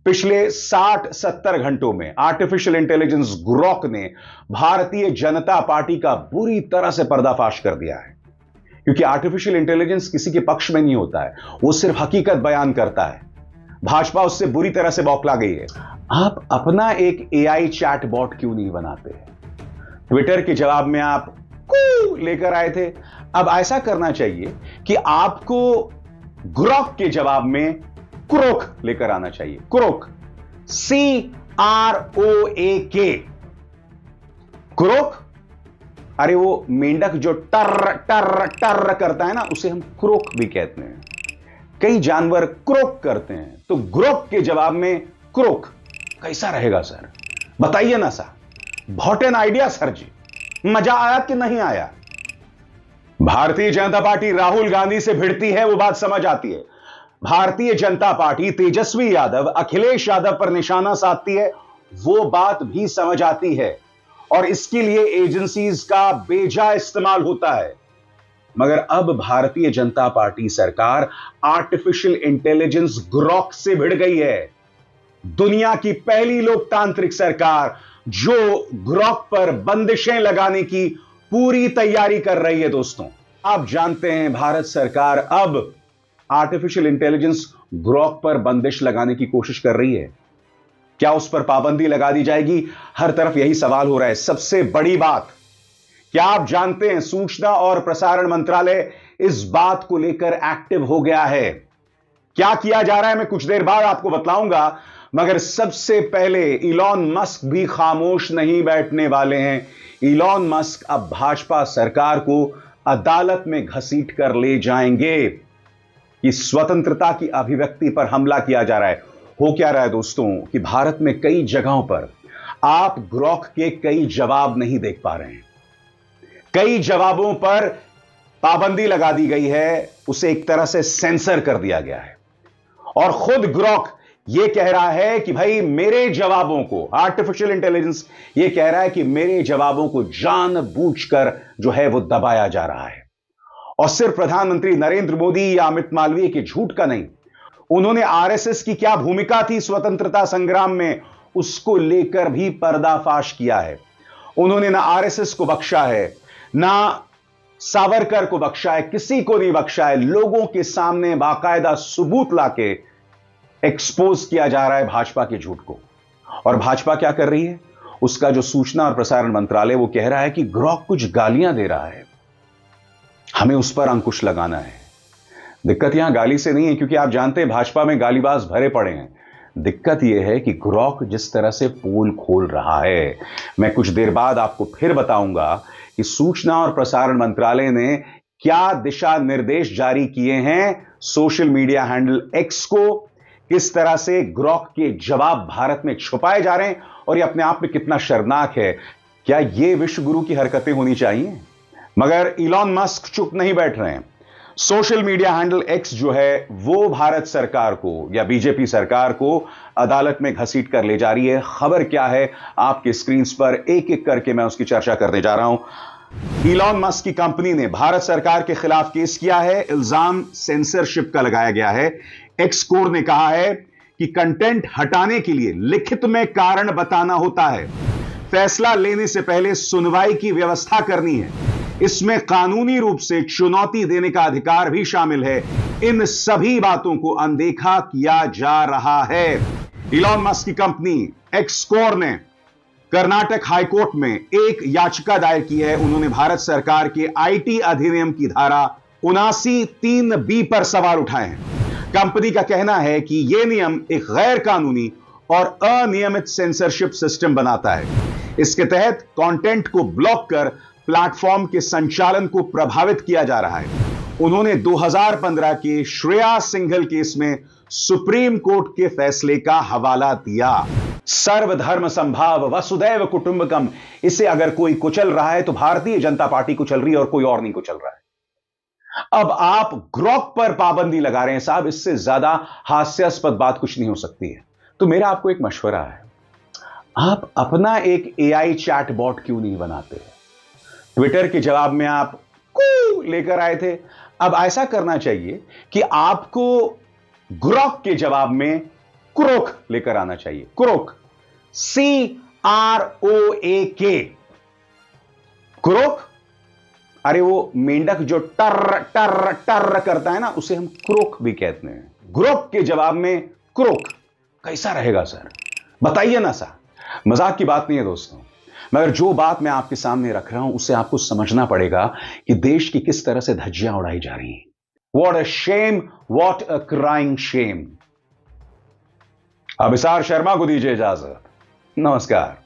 पिछले 60-70 घंटों में आर्टिफिशियल इंटेलिजेंस ग्रॉक ने भारतीय जनता पार्टी का बुरी तरह से पर्दाफाश कर दिया है। क्योंकि आर्टिफिशियल इंटेलिजेंस किसी के पक्ष में नहीं होता है, वो सिर्फ हकीकत बयान करता है। भाजपा उससे बुरी तरह से बौखला गई है। आप अपना एक एआई चैट बॉट क्यों नहीं बनाते? ट्विटर के जवाब में आप कू लेकर आए थे, अब ऐसा करना चाहिए कि आपको ग्रॉक के जवाब में क्रोक लेकर आना चाहिए। Crook, CROAK, crook. अरे वो मेंढक जो टर टर टर करता है ना, उसे हम क्रोक भी कहते हैं। कई जानवर क्रोक करते हैं, तो ग्रोक के जवाब में क्रोक कैसा रहेगा सर? बताइए ना सर। बहुत एन आइडिया सर जी, मजा आया कि नहीं आया? भारतीय जनता पार्टी राहुल गांधी से भिड़ती है, वो बात समझ आती है। भारतीय जनता पार्टी तेजस्वी यादव, अखिलेश यादव पर निशाना साधती है, वो बात भी समझ आती है। और इसके लिए एजेंसीज का बेजा इस्तेमाल होता है। मगर अब भारतीय जनता पार्टी सरकार आर्टिफिशियल इंटेलिजेंस ग्रॉक से भिड़ गई है। दुनिया की पहली लोकतांत्रिक सरकार जो ग्रॉक पर बंदिशें लगाने की पूरी तैयारी कर रही है। दोस्तों, आप जानते हैं भारत सरकार अब आर्टिफिशियल इंटेलिजेंस ग्रॉक पर बंदिश लगाने की कोशिश कर रही है। क्या उस पर पाबंदी लगा दी जाएगी? हर तरफ यही सवाल हो रहा है। सबसे बड़ी बात, क्या आप जानते हैं सूचना और प्रसारण मंत्रालय इस बात को लेकर एक्टिव हो गया है। क्या किया जा रहा है मैं कुछ देर बाद आपको बतलाऊंगा, मगर सबसे पहले इलॉन मस्क भी खामोश नहीं बैठने वाले हैं। इलॉन मस्क अब भाजपा सरकार को अदालत में घसीट कर ले जाएंगे कि स्वतंत्रता की अभिव्यक्ति पर हमला किया जा रहा है। हो क्या रहा है दोस्तों कि भारत में कई जगहों पर आप ग्रॉक के कई जवाब नहीं देख पा रहे हैं। कई जवाबों पर पाबंदी लगा दी गई है, उसे एक तरह से सेंसर कर दिया गया है। और खुद ग्रॉक यह कह रहा है कि भाई मेरे जवाबों को, आर्टिफिशियल इंटेलिजेंस यह कह रहा है कि मेरे जवाबों को जानबूझकर जो है वो दबाया जा रहा है। और सिर्फ प्रधानमंत्री नरेंद्र मोदी या अमित मालवीय के झूठ का नहीं, उन्होंने आरएसएस की क्या भूमिका थी स्वतंत्रता संग्राम में, उसको लेकर भी पर्दाफाश किया है। उन्होंने ना आरएसएस को बख्शा है, ना सावरकर को बख्शा है, किसी को नहीं बख्शा है। लोगों के सामने बाकायदा सबूत लाके एक्सपोज किया जा रहा है भाजपा के झूठ को। और भाजपा क्या कर रही है? उसका जो सूचना और प्रसारण मंत्रालय वो कह रहा है कि ग्रॉक कुछ गालियां दे रहा है, हमें उस पर अंकुश लगाना है। दिक्कत यहां गाली से नहीं है, क्योंकि आप जानते हैं भाजपा में गालीबाज भरे पड़े हैं। दिक्कत यह है कि ग्रॉक जिस तरह से पोल खोल रहा है, मैं कुछ देर बाद आपको फिर बताऊंगा कि सूचना और प्रसारण मंत्रालय ने क्या दिशा निर्देश जारी किए हैं सोशल मीडिया हैंडल एक्स को, किस तरह से ग्रॉक के जवाब भारत में छुपाए जा रहे हैं और यह अपने आप में कितना शर्मनाक है। क्या यह विश्व गुरु की हरकतें होनी चाहिए? मगर इलॉन मस्क चुप नहीं बैठ रहे हैं। सोशल मीडिया हैंडल एक्स जो है वो भारत सरकार को या बीजेपी सरकार को अदालत में घसीट कर ले जा रही है। खबर क्या है आपके स्क्रीन पर एक एक करके मैं उसकी चर्चा करने जा रहा हूं। इलॉन मस्क की कंपनी ने भारत सरकार के खिलाफ केस किया है। इल्जाम सेंसरशिप का लगाया गया है। एक्स कोर ने कहा है कि कंटेंट हटाने के लिए लिखित में कारण बताना होता है, फैसला लेने से पहले सुनवाई की व्यवस्था करनी है, इसमें कानूनी रूप से चुनौती देने का अधिकार भी शामिल है। इन सभी बातों को अनदेखा किया जा रहा है। इलॉन मस्क की कंपनी एक्स कोर ने कर्नाटक हाईकोर्ट में एक याचिका दायर की है। उन्होंने भारत सरकार के आईटी अधिनियम की धारा 79(3)(b) पर सवाल उठाए हैं। कंपनी का कहना है कि यह नियम एक गैर कानूनी और अनियमित सेंसरशिप सिस्टम बनाता है। इसके तहत कंटेंट को ब्लॉक कर प्लेटफॉर्म के संचालन को प्रभावित किया जा रहा है। उन्होंने 2015 के श्रेया सिंघल केस में सुप्रीम कोर्ट के फैसले का हवाला दिया। सर्वधर्म संभाव वसुदैव कुटुंबकम, इसे अगर कोई कुचल रहा है तो भारतीय जनता पार्टी कुचल रही है और कोई और नहीं कुचल रहा है। अब आप ग्रॉक पर पाबंदी लगा रहे हैं साहब, इससे ज्यादा हास्यास्पद बात कुछ नहीं हो सकती है। तो मेरा आपको एक मशवरा है, आप अपना एक एआई चैट बॉट क्यों नहीं बनाते? ट्विटर के जवाब में आप कू लेकर आए थे, अब ऐसा करना चाहिए कि आपको ग्रॉक के जवाब में क्रोक लेकर आना चाहिए। Crook, CROAK। क्रोक। अरे वो मेंढक जो टर टर टर करता है ना, उसे हम क्रोक भी कहते हैं। ग्रोक के जवाब में क्रोक। कैसा रहेगा सर? बताइए ना सर। मजाक की बात नहीं है दोस्तों, मगर जो बात मैं आपके सामने रख रहा हूं उससे आपको समझना पड़ेगा कि देश की किस तरह से धज्जियां उड़ाई जा रही हैं। What a shame, what a crying shame। अभिसार शर्मा को दीजिए इजाजत। नमस्कार।